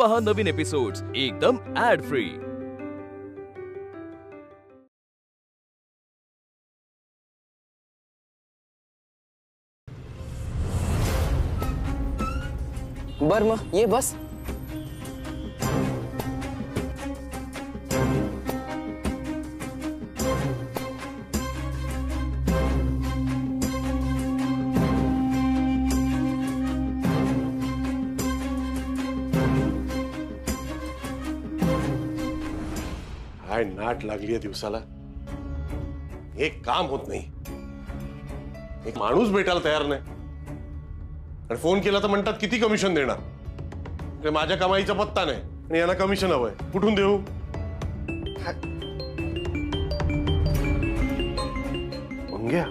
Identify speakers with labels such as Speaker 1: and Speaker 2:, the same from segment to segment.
Speaker 1: पहा नवीन एपिसोड्स एकदम add free.
Speaker 2: बर मग ये बस।
Speaker 3: काय नाट लागली दिवसाला, एक काम होत नाही, एक माणूस भेटायला तयार नाही आणि फोन केला तर म्हणतात किती कमिशन देणार, ते माझ्या कमाईचा पत्ता नाही आणि यांना कमिशन हवंय, कुठून देऊ? मंग्या,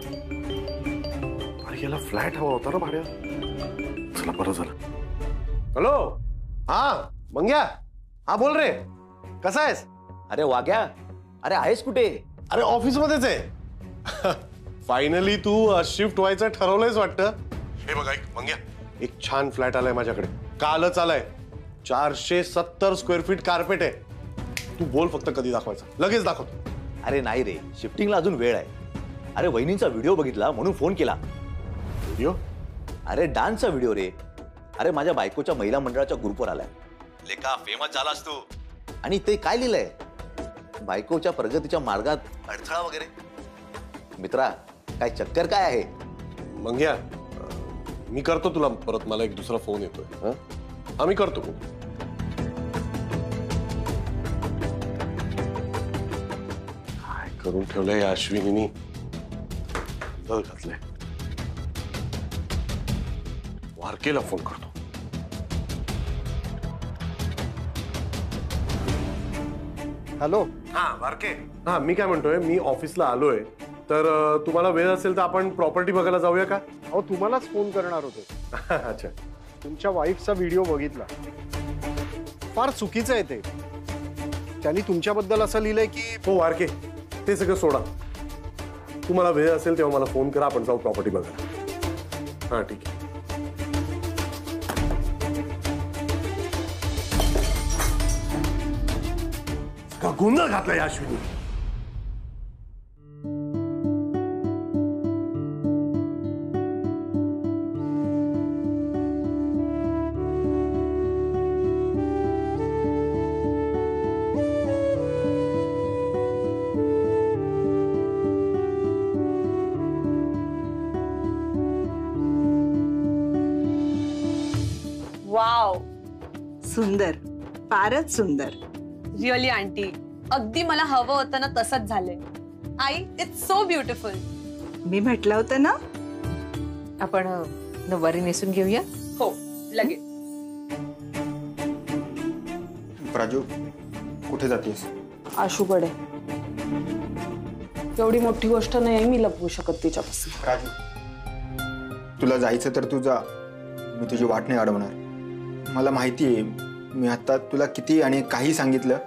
Speaker 3: अरे याला फ्लॅट हवा होता ना भाड्या, चला बरं झालं। हॅलो, हा मंग्या, हा बोल रे, कसा आहेस?
Speaker 4: अरे वाग्या, अरे आहेस कुठे?
Speaker 3: अरे ऑफिस मध्येच आहे। फायनली तू शिफ्ट व्हायचं ठरवलंयस वाटतं। हे बघा मंग्या, एक छान फ्लॅट आलाय माझ्याकडे, कालच आलाय, 470 स्क्वेअर फीट कार्पेट आहे। तू बोल फक्त कधी दाखवायचा, लगेच दाखवतो।
Speaker 4: अरे नाही रे, शिफ्टिंगला अजून वेळ आहे। अरे वहिनींचा व्हिडिओ बघितला म्हणून फोन केला।
Speaker 3: व्हिडिओ?
Speaker 4: अरे डान्सचा व्हिडिओ रे। अरे माझ्या बायकोच्या महिला मंडळाच्या ग्रुपवर आलाय, लेका फेमस झालास तू। आणि ते काय लिहिलंय, बायकोच्या प्रगतीच्या मार्गात अडथळा वगैरे। मित्रा, काय चक्कर काय आहे?
Speaker 3: मंग्या, मी करतो तुला परत, मला एक दुसरा फोन येतोय। हा मी करतो। काय करून ठेवलंय या अश्विनीनी, दल घातलंय। वारकेला फोन करतो।
Speaker 5: हॅलो,
Speaker 3: हा वारके, हा मी काय म्हणतोय, मी ऑफिसला आलोय, तर तुम्हाला वेळ असेल तर आपण प्रॉपर्टी बघायला जाऊया का?
Speaker 5: अहो तुम्हालाच फोन करणार होते।
Speaker 3: अच्छा,
Speaker 5: तुमच्या वाईफचा व्हिडिओ बघितला, फार चुकीचं आहे ते। त्यांनी तुमच्याबद्दल असं लिहिलंय की,
Speaker 3: हो वारके, ते सगळं सोडा, तुम्हाला वेळ असेल तेव्हा मला फोन करा, आपण जाऊ प्रॉपर्टी बघायला। हा ठीक आहे। का गोंधळ घातलाय अश्विनी?
Speaker 6: वाव,
Speaker 7: सुंदर, फारच सुंदर।
Speaker 6: रिअली आंटी, अगदी मला हवं होतं ना तसंच झालंय। आई, इट्स सो ब्युटिफुल।
Speaker 7: मी म्हटलं होतं ना,
Speaker 8: आपण नऊवारी नेसून घेऊया।
Speaker 6: हो लगेच।
Speaker 9: प्राजू, कुठे जातेस?
Speaker 10: आशूकडे। एवढी मोठी गोष्ट नाही, मी लपवू शकत तिच्यापासून।
Speaker 9: प्राजू, तुला जायचं तर तू जा, मी तुझी वाट नाही अडवणार। मला माहिती आहे, मी आता तुला किती आणि काही सांगितलं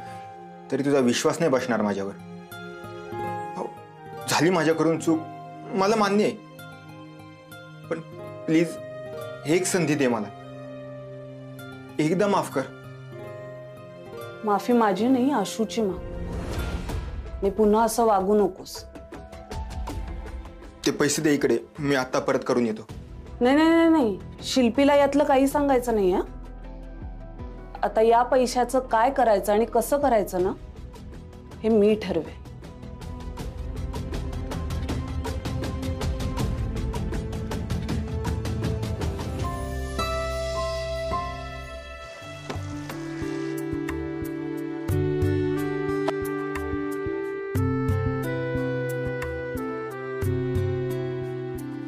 Speaker 9: तरी तुझा विश्वास नाही बसणार माझ्यावर। हो, झाली माझ्याकडून चूक, मला मान्य आहे, पण प्लीज एक संधी दे मला, एकदा माफ कर।
Speaker 10: माफी माझी नाही, आशूची माग। मी पुन्हा असं वागू नकोस।
Speaker 9: ते पैसे दे इकडे, मी आता परत करून येतो।
Speaker 10: नाही नाही नाही नाही, शिल्पीला यातलं काही सांगायचं नाही। हा, आता या पैशाचं काय करायचं आणि कसं करायचं ना, हे मी ठरवे।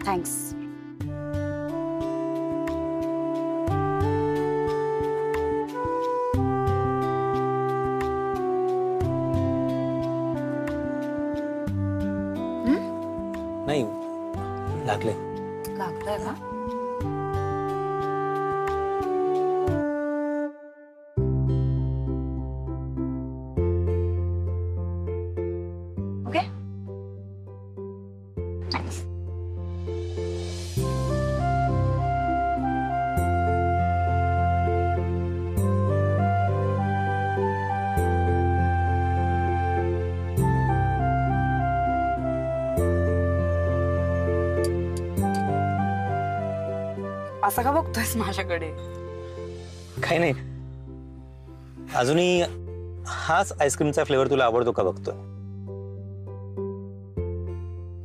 Speaker 10: थँक्स।
Speaker 4: नाही लागले।
Speaker 8: लागतंय का? ओके,
Speaker 6: असा का बघतोयस माझ्याकडे?
Speaker 11: काही नाही, अजूनही हाच आईस्क्रीमचा फ्लेवर तुला आवडतो का बघतोय.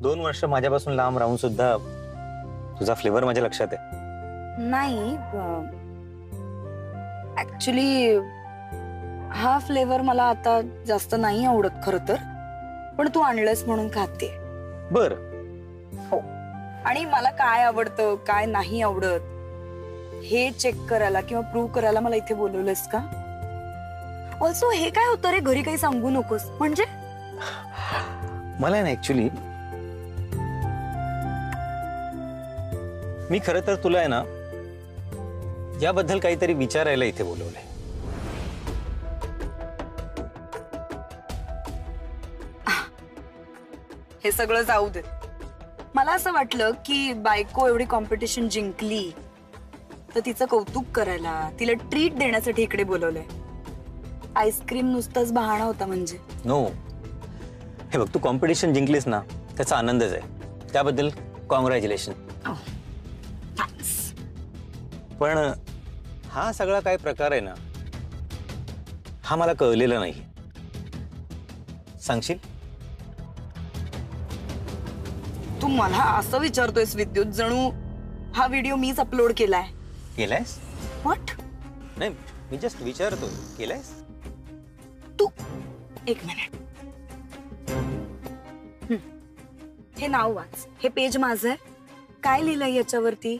Speaker 11: 2 वर्ष माझ्यापासून लांब राहून सुद्धा तुझा फ्लेवर माझ्या लक्षात आहे.
Speaker 6: नाही, ऍक्च्युली हा फ्लेवर मला आता जास्त नाही आवडत खरं तर, पण तू आणलंस म्हणून खाते.
Speaker 11: बर.
Speaker 6: हो, आणि मला काय आवडतं काय नाही आवडत हे चेक करायला किंवा प्रूव्ह करायला मला इथे बोलवलंस का? ऑल्सो हे काय होतं रे, घरी काही सांगू नकोस. म्हणजे
Speaker 11: मला ना ऍक्च्युली मी खरं तर तुला आहे ना याबद्दल काहीतरी विचारायला इथे बोलवलंय.
Speaker 6: हे सगळं जाऊ दे. मला असं वाटलं की बायको एवढी कॉम्पिटिशन जिंकली तर तिचं कौतुक करायला, तिला ट्रीट देण्यासाठी इकडे बोलवलंय. आईस्क्रीम नुसतंच बहाणा होता म्हणजे?
Speaker 11: नो, हे बघ, तू कॉम्पिटिशन जिंकलीस ना त्याचा आनंदच आहे, त्याबद्दल कॉंग्रॅच्युलेशन. पण हा सगळा काय प्रकार आहे ना हा मला कळलेला नाही. सांगशील?
Speaker 6: तू मला असं विचारतोयस विद्युत, जणू हा व्हिडिओ मीच अपलोड केलाय.
Speaker 11: केलायस?
Speaker 6: व्हॉट?
Speaker 11: नाही, मी जस्ट विचारतो, केलायस
Speaker 6: तू? एक मिनिट, हे नाव वाच. हे पेज माझं आहे. काय लिहिलंय याच्यावरती?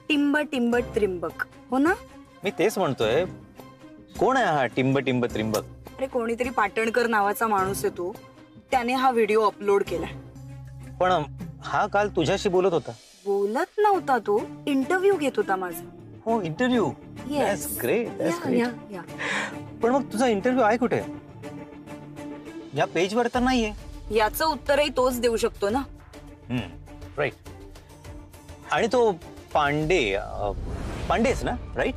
Speaker 6: टिंब टिंब त्रिंबक, हो ना?
Speaker 11: मी तेच म्हणतोय, कोण आहे हा टिंब टिंब त्रिंबक?
Speaker 6: अरे कोणीतरी पाटणकर नावाचा माणूस आहे तो, त्याने हा व्हिडिओ अपलोड केलाय.
Speaker 11: पण हा काल तुझ्याशी बोलत होता.
Speaker 6: बोलत नव्हता तो, इंटरव्ह्यू घेत होता माझा.
Speaker 11: हो, इंटरव्ह्यू.
Speaker 6: Yes.
Speaker 11: ग्रेट.
Speaker 6: या.
Speaker 11: पण मग तुझा इंटरव्ह्यू आहे कुठे? या पेजवर तर नाहीये.
Speaker 6: याचं उत्तरही तोच देऊ शकतो ना.
Speaker 11: राईट. आणि तो पांडेच ना, राईट?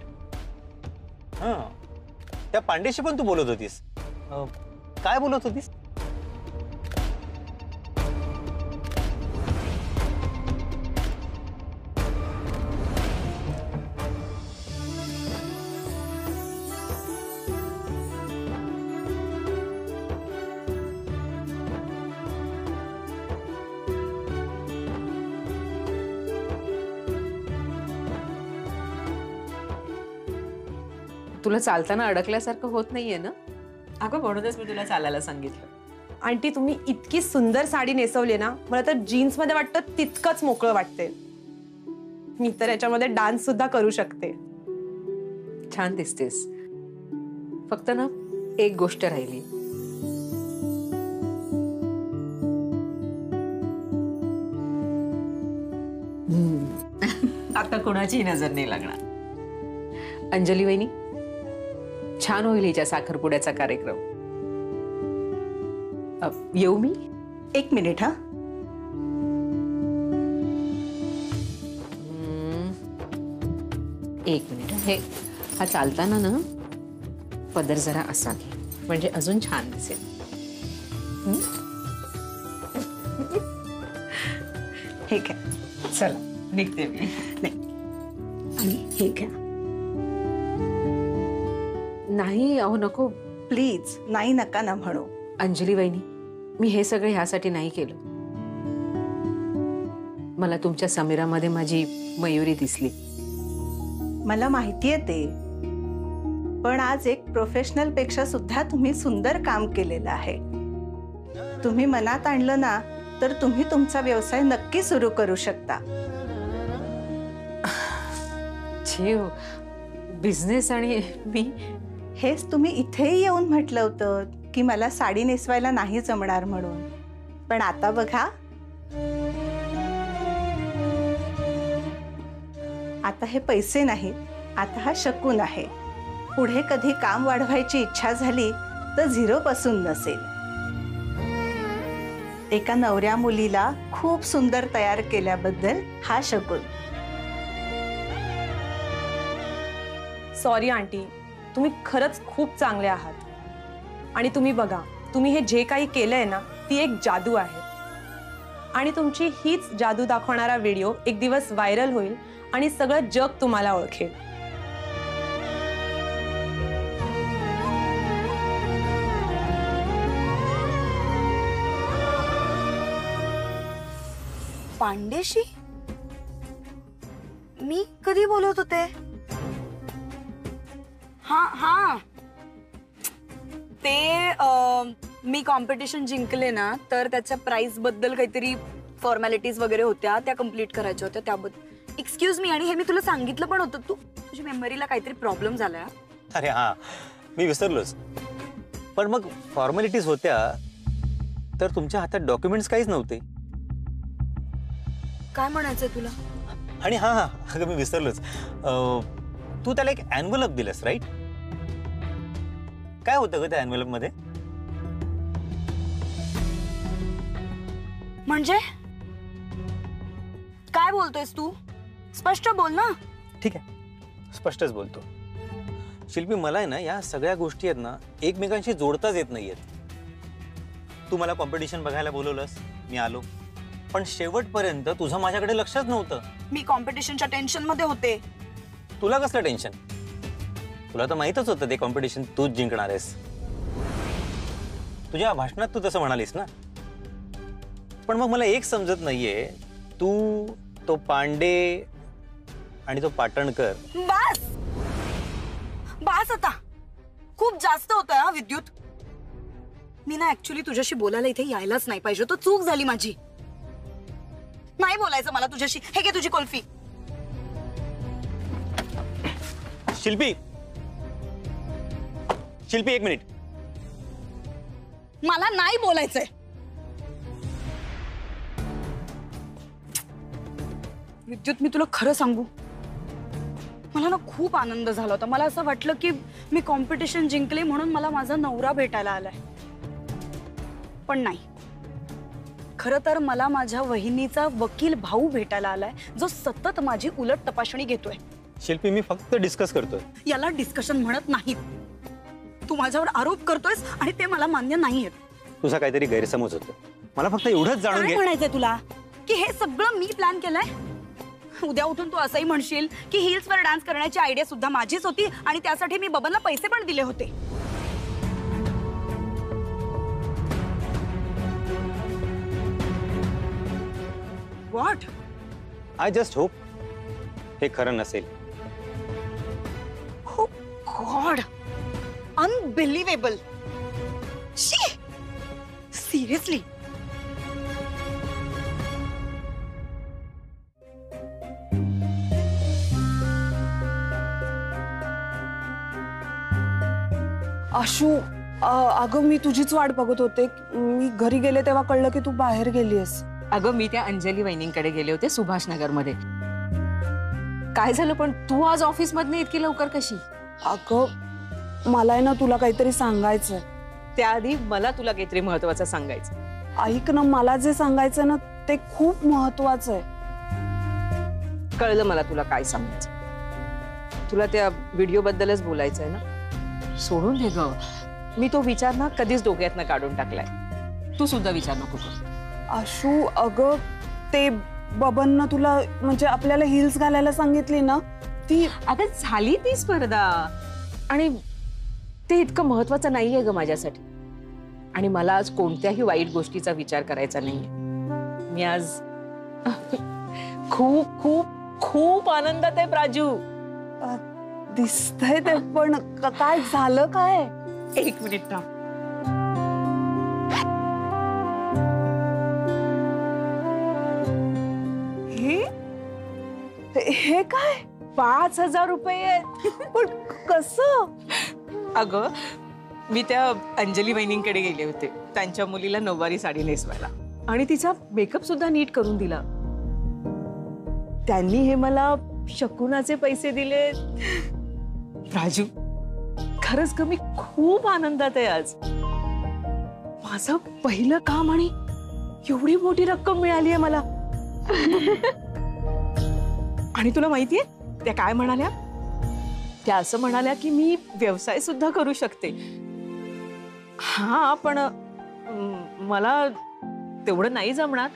Speaker 11: हा, त्या पांडेशी पण तू बोलत होतीस. काय बोलत होतीस?
Speaker 8: तुला चालताना अडकल्यासारखं होत नाहीये ना?
Speaker 12: अगं म्हणूनच मी तुला चालायला सांगितलं.
Speaker 10: आंटी तुम्ही इतकी सुंदर साडी नेसवली ना, मला तर जीन्स मध्ये वाटतं तितकंच मोकळं वाटते. मी तर याच्यामध्ये डान्स सुद्धा करू शकते.
Speaker 8: छान दिसतेस. फक्त ना एक गोष्ट राहिली.
Speaker 12: आता कोणाची नजर नाही लागणार.
Speaker 8: अंजली वहिनी, छान होईल हिच्या साखरपुड्याचा कार्यक्रम. येऊ मी?
Speaker 7: एक मिनिट. हा,
Speaker 8: एक मिनिट. हे हा चालताना ना पदर जरा असा घे, म्हणजे अजून छान दिसेल.
Speaker 7: हे घ्या.
Speaker 12: चला निघते मी.
Speaker 7: आणि हे घ्या.
Speaker 8: नाही अहो नको
Speaker 7: प्लीज. नाही नका ना म्हणू.
Speaker 8: अंजली वहिनी, मी हे सगळं ह्यासाठी नाही केलं. मला तुमच्या समीरामध्ये माझी मयुरी दिसली.
Speaker 7: मला माहितीये ते, पण आज एक प्रोफेशनल पेक्षा सुद्धा तुम्ही सुंदर काम केलेलं आहे. तुम्ही मनात आणलं ना तर तुम्ही तुमचा व्यवसाय नक्की सुरू करू शकता.
Speaker 8: जीव बिझनेस आणि मी.
Speaker 7: हेच तुम्ही इथेही येऊन म्हटलं होतं की मला साडी नेसवायला नाही जमणार म्हणून. पण आता बघा, आता हे पैसे नाहीत, आता हा शकून आहे. पुढे कधी काम वाढवायची इच्छा झाली तर 0 पासून नसेल. एका नवऱ्या मुलीला खूप सुंदर तयार केल्याबद्दल हा शकून.
Speaker 10: सॉरी आंटी, तुम्ही खरंच खूप चांगले आहात. आणि तुम्ही बघा, तुम्ही हे जे काही केलंय ना ती एक जादू आहे.
Speaker 13: आणि तुमची हीच जादू दाखवणारा व्हिडिओ एक दिवस व्हायरल होईल आणि सगळं जग तुम्हाला ओळखेल.
Speaker 6: पांडेशी मी कधी बोलत होते? हा ते मी कॉम्पिटिशन जिंकले ना, तर त्याच्या प्राइस बद्दल काहीतरी फॉर्मॅलिटीज वगैरे होत्या, त्या कम्प्लीट करायच्या होत्या त्याबद्दल. एक्सक्यूज मी, आणि हे मी तुला सांगितलं पण होतं, तुझी मेमरीला काहीतरी प्रॉब्लेम झालाय.
Speaker 11: अरे हा, मी विसरलोच. पण मग फॉर्मॅलिटीज होत्या तर तुमच्या हातात डॉक्युमेंट्स काहीच नव्हते.
Speaker 6: काय म्हणायचंय तुला?
Speaker 11: आणि हा हा, अगं मी विसरलोच. तू त्याला एक एन्व्हलप दिलंस, राईट? काय होतं ग त्या एन्व्हलप मध्ये?
Speaker 6: म्हणजे काय बोलतोयस तू? स्पष्ट बोल ना.
Speaker 11: ठीक आहे, स्पष्टच बोलतो. शिल्पी, मला आहे ना या सगळ्या गोष्टी आहेत ना एकमेकांशी जोडताच येत नाहीयेत. तू मला कॉम्पिटिशन बघायला बोलवलंस, मी आलो, पण शेवटपर्यंत तुझं माझ्याकडे लक्षच नव्हतं.
Speaker 6: मी कॉम्पिटिशनच्या टेन्शन मध्ये होते.
Speaker 11: तुला कसलं टेन्शन? तुला तर माहितच होतं ते कॉम्पिटिशन तूच जिंकणार आहेस. तुझ्या भाषणात तू तसं म्हणालीस ना. पण मग मला एक समजत नाहीये, तू तो पांडे आणि तो पाटणकर.
Speaker 6: बस बस आता, खूप जास्त होतं हा विद्युत. मी ना ऍक्च्युली तुझ्याशी बोलायला इथे यायलाच नाही पाहिजे. तो चूक झाली माझी. नाही बोलायचं मला तुझ्याशी. हे घे तुझी कुल्फी.
Speaker 11: शिल्पी, शिल्पी एक मिनिट.
Speaker 6: मला नाही बोलायचंय. विद्युत, मी तुला खरं सांगू, मला ना खूप आनंद झाला होता. मला असं वाटलं की मी कॉम्पिटिशन जिंकले म्हणून मला माझा नवरा भेटायला आलाय. पण नाही, खरं तर मला माझ्या वहिनीचा वकील भाऊ भेटायला आलाय, जो सतत माझी उलट तपासणी घेतोय.
Speaker 11: शिल्पी, मी फक्त डिस्कस करतोय.
Speaker 6: याला डिस्कशन म्हणत नाहीत. तू माझ्यावर आरोप करतोयस आणि ते मला मान्य नाहीये.
Speaker 11: तुझा काहीतरी गैरसमज होतो. मला फक्त एवढंच जाणून घे.
Speaker 6: काय म्हणायचंय तुला की हे सगळं मी प्लॅन केलंय? उद्या उठून तू असंही म्हणशील की हिल्सवर डान्स करण्याची आयडिया सुद्धा माझीच होती आणि त्यासाठी मी बबनला पैसे पण दिले होते. व्हॉट?
Speaker 11: आय जस्ट होप हे खरं नसेल.
Speaker 6: Oh God, unbelievable. Seriously.
Speaker 10: Ashu, अगं मी तुझीच वाट बघत होते. मी घरी गेले तेव्हा कळलं की तू बाहेर गेलीस.
Speaker 12: अगं मी त्या अंजली वहिनींकडे गेले होते सुभाषनगर मध्ये. काय झालं पण तू आज ऑफिस मधनं इतकी लवकर कशी?
Speaker 10: अगं मला आहे ना तुला काहीतरी सांगायचंय.
Speaker 12: त्याआधी मला तुला काहीतरी महत्वाचं सांगायचं.
Speaker 10: ऐक ना, मला जे सांगायचं ना ते खूप महत्वाचं आहे.
Speaker 12: कळलं मला तुला काय सांगायचं. तुला त्या व्हिडिओ बद्दलच बोलायचं आहे ना? सोडून दे ग. मी तो विचार ना कधीच डोक्यातनं काढून टाकलाय. तू सुद्धा विचार नको कर.
Speaker 10: आशू, अगं ते बबननं तुला म्हणजे आपल्याला हिल्स घालायला सांगितली ना, ती
Speaker 12: अगं झाली ती स्पर्धा आणि ते इतकं महत्वाचं नाहीये ग माझ्यासाठी. आणि मला आज कोणत्याही वाईट गोष्टीचा विचार करायचा नाहीये. मी आज खूप खूप खूप आनंदात आहे प्राजू.
Speaker 10: दिसतंय ते, पण काय झालं काय?
Speaker 12: एक मिनिट थांब.
Speaker 10: हे काय?
Speaker 12: 5,000 रुपये आहेत.
Speaker 10: पण कसं?
Speaker 12: अगं मी त्या अंजली वहिनींकडे गेले होते त्यांच्या मुलीला नऊवारी साडी नेसवायला आणि तिचा मेकअप सुद्धा नीट करून दिला. त्यांनी हे मला शकुनाचे पैसे दिले. राजू, खरंच ग मी खूप आनंदात आहे आज. माझं पहिलं काम आणि एवढी मोठी रक्कम मिळाली आहे मला. आणि तुला माहितीये त्या काय म्हणाल्या? त्या असं म्हणाल्या की मी व्यवसाय सुद्धा करू शकते. हा, पण मला तेवढं नाही जमणार.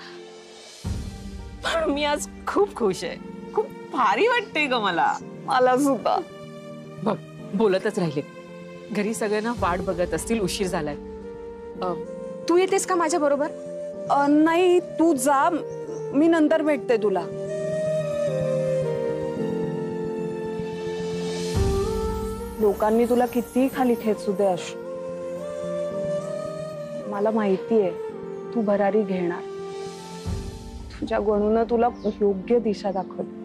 Speaker 12: पण मी आज खूप खुश आहे. खूप भारी वाटते ग मला.
Speaker 10: मला सुद्धा.
Speaker 8: बघ बोलतच राहिले. घरी सगळ्यांना वाट बघत असतील, उशीर झालाय. तू येतेस का माझ्या बरोबर?
Speaker 10: नाही तू जा, मी नंतर भेटते तुला. लोकांनी तुला किती खाली खेचू दे अशू, मला माहितीये तू भरारी घेणार. तुझ्या गणून तुला योग्य दिशा दाखवत.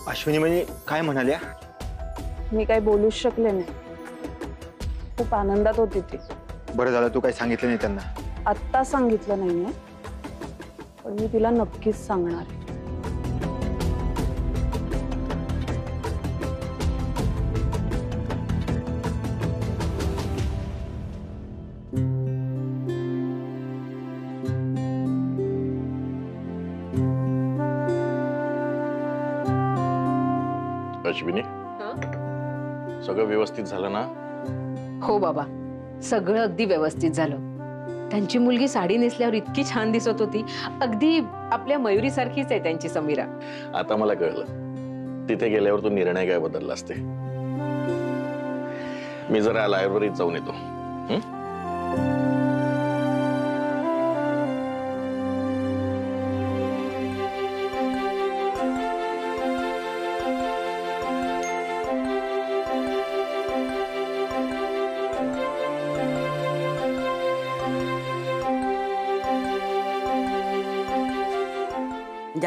Speaker 9: अश्विनी म्हणजे काय म्हणाल्या?
Speaker 10: मी काही बोलूच शकले नाही. खूप आनंदात होती ती.
Speaker 9: बरं झालं तू काही सांगितलं नाही त्यांना.
Speaker 10: आत्ता सांगितलं नाहीये, पण मी तिला नक्कीच सांगणार आहे.
Speaker 14: अश्विनी, सगळं व्यवस्थित झालं ना?
Speaker 8: हो बाबा, सगळं अगदी व्यवस्थित झालं. त्यांची मुलगी साडी नेसल्यावर इतकी छान दिसत होती. अगदी आपल्या मयुरी सारखीच आहे त्यांची समीरा.
Speaker 14: आता मला कळलं तिथे गेल्यावर तू निर्णय काय बदलला असते. मी जरा लायब्ररीत जाऊन येतो.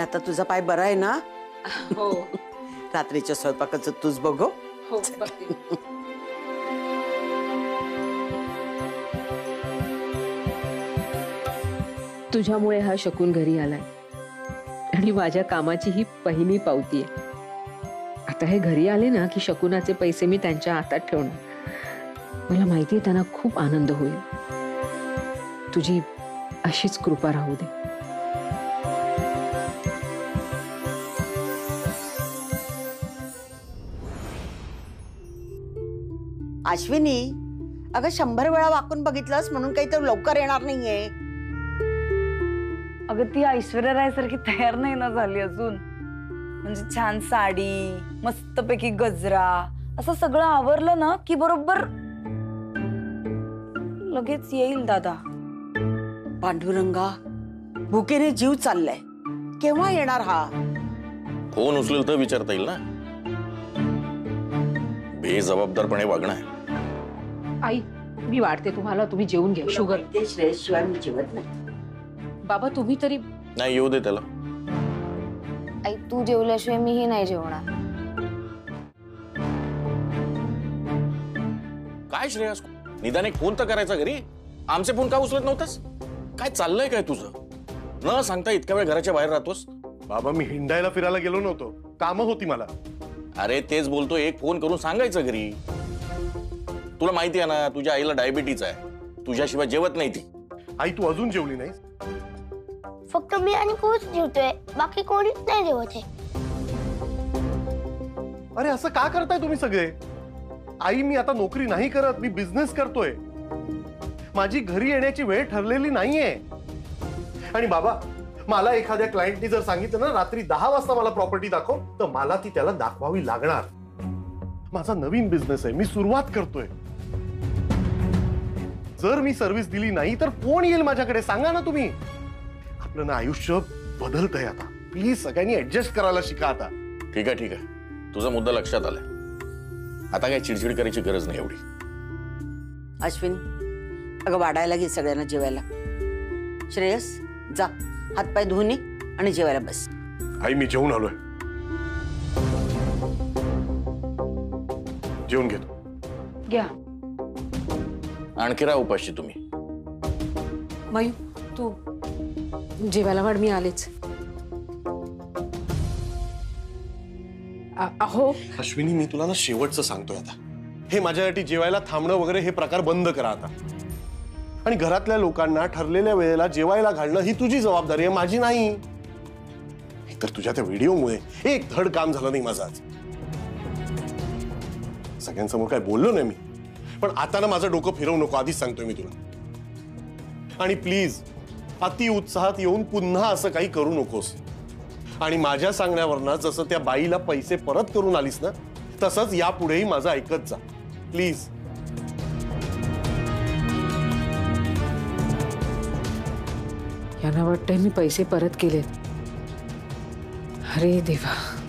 Speaker 15: आता तुझा पाय बरा आहे ना?
Speaker 8: हो.
Speaker 15: रात्रीच्या स्वयंपाकाचं तूच बघ.
Speaker 8: हो बघते. तुझ्यामुळे हा शकून घरी आलाय आणि माझ्या कामाची ही पहिली पावती आहे. आता हे घरी आले ना की शकुनाचे पैसे मी त्यांच्या हातात ठेवणार. मला माहिती आहे त्यांना खूप आनंद होईल. तुझी अशीच कृपा राहू दे.
Speaker 15: अश्विनी, अगं 100 वेळा वाकून बघितलंस म्हणून काही तर लवकर येणार नाहीये.
Speaker 6: अगं ती ऐश्वर्या राय सारखी तयार नाही ना झाली अजून. म्हणजे छान साडी, मस्तपैकी गजरा, असं सगळं आवरलं ना की बरोबर लगेच येईल दादा.
Speaker 15: पांडुरंगा, भुकेने जीव चाललाय. केव्हा येणार हा?
Speaker 14: फोन उचलेल तर विचारता येईल ना. बेजबाबदारपणे वागणं आहे.
Speaker 8: आई मी वाढते तुम्हाला, तुम्ही जेवून घ्या. शुगर
Speaker 15: शिवाय मी जेवत नाही.
Speaker 8: बाबा तुम्ही तरी.
Speaker 14: नाही येऊ दे त्याला.
Speaker 16: आई तू जेवल्याशिवाय मीही नाही जेवणार.
Speaker 14: काय श्रेयस, निदान एक फोन तर करायचा घरी. आमचे फोन का उचलत नव्हतास? काय चाललंय काय तुझं? न सांगता इतक्या वेळ घराच्या बाहेर राहतोस?
Speaker 3: बाबा मी हिंडायला फिरायला गेलो नव्हतो, कामं होती मला.
Speaker 14: अरे तेच बोलतो, एक फोन करून सांगायचं घरी. तुला माहिती आहे ना तुझ्या आईला डायबिटीज आहे, तुझ्याशिवाय जेवत नाही ती.
Speaker 3: आई तू अजून जेवली नाही?
Speaker 16: फक्त मी आणि कोच जेवतोय, बाकी कोणीच नाही जेवत आहे.
Speaker 3: अरे असं का करताय तुम्ही सगळे? आई मी आता नोकरी नाही करत, मी बिझनेस करतोय. माझी घरी येण्याची वेळ ठरलेली नाहीये. आणि बाबा मला एखाद्या क्लायंटनी जर सांगितलं ना रात्री 10 वाजता मला प्रॉपर्टी दाखव, तर मला ती त्याला दाखवावी लागणार. माझा नवीन बिझनेस आहे, मी सुरुवात करतोय. जर मी सर्व्हिस दिली नाही तर कोण येईल माझ्याकडे? सांगा ना तुम्ही. आपलं ना आयुष्य बदलतंय आता. प्लीज सगळ्यांनी ऍडजस्ट करायला शिका आता.
Speaker 14: ठीक आहे ठीक आहे, तुझा मुद्दा लक्षात आलाय. आता काय चिडचिड करायची गरज नाही एवढी.
Speaker 15: अश्विनी, अगं वाढायला घे सगळ्यांना जेवायला. श्रेयस जा, हातपाय धुवून ये आणि जेवायला बस.
Speaker 3: आई मी जेवून आलोय, जेवून घेतो.
Speaker 10: घ्या.
Speaker 14: आणखी राहा उपाशी तुम्ही.
Speaker 8: मयू तू जेवायला वाढ, मी आलेच. अहो
Speaker 3: अश्विनी मी तुला ना शेवटचं सांगतोय आता. हे माझ्यासाठी जेवायला थांबणं वगैरे हे प्रकार बंद करा आता. आणि घरातल्या लोकांना ठरलेल्या वेळेला जेवायला घालणं ही तुझी जबाबदारी आहे, माझी नाही. तर तुझ्या त्या व्हिडिओमुळे एक धड काम झालं नाही माझं आज. सगळ्यांसमोर काय बोललो नाही मी, पण आता ना माझं डोकं फिरवू नको, आधीच सांगतोय मी तुला. आणि प्लीज अति उत्साहात येऊन पुन्हा असं काही करू नकोस. आणि माझ्या सांगण्यावरनं जसं त्या बाईला पैसे परत करून आलीस ना, तसंच यापुढेही माझं ऐकत जा प्लीज.
Speaker 8: यांना वाटतंय मी पैसे परत केलेत. अरे देवा.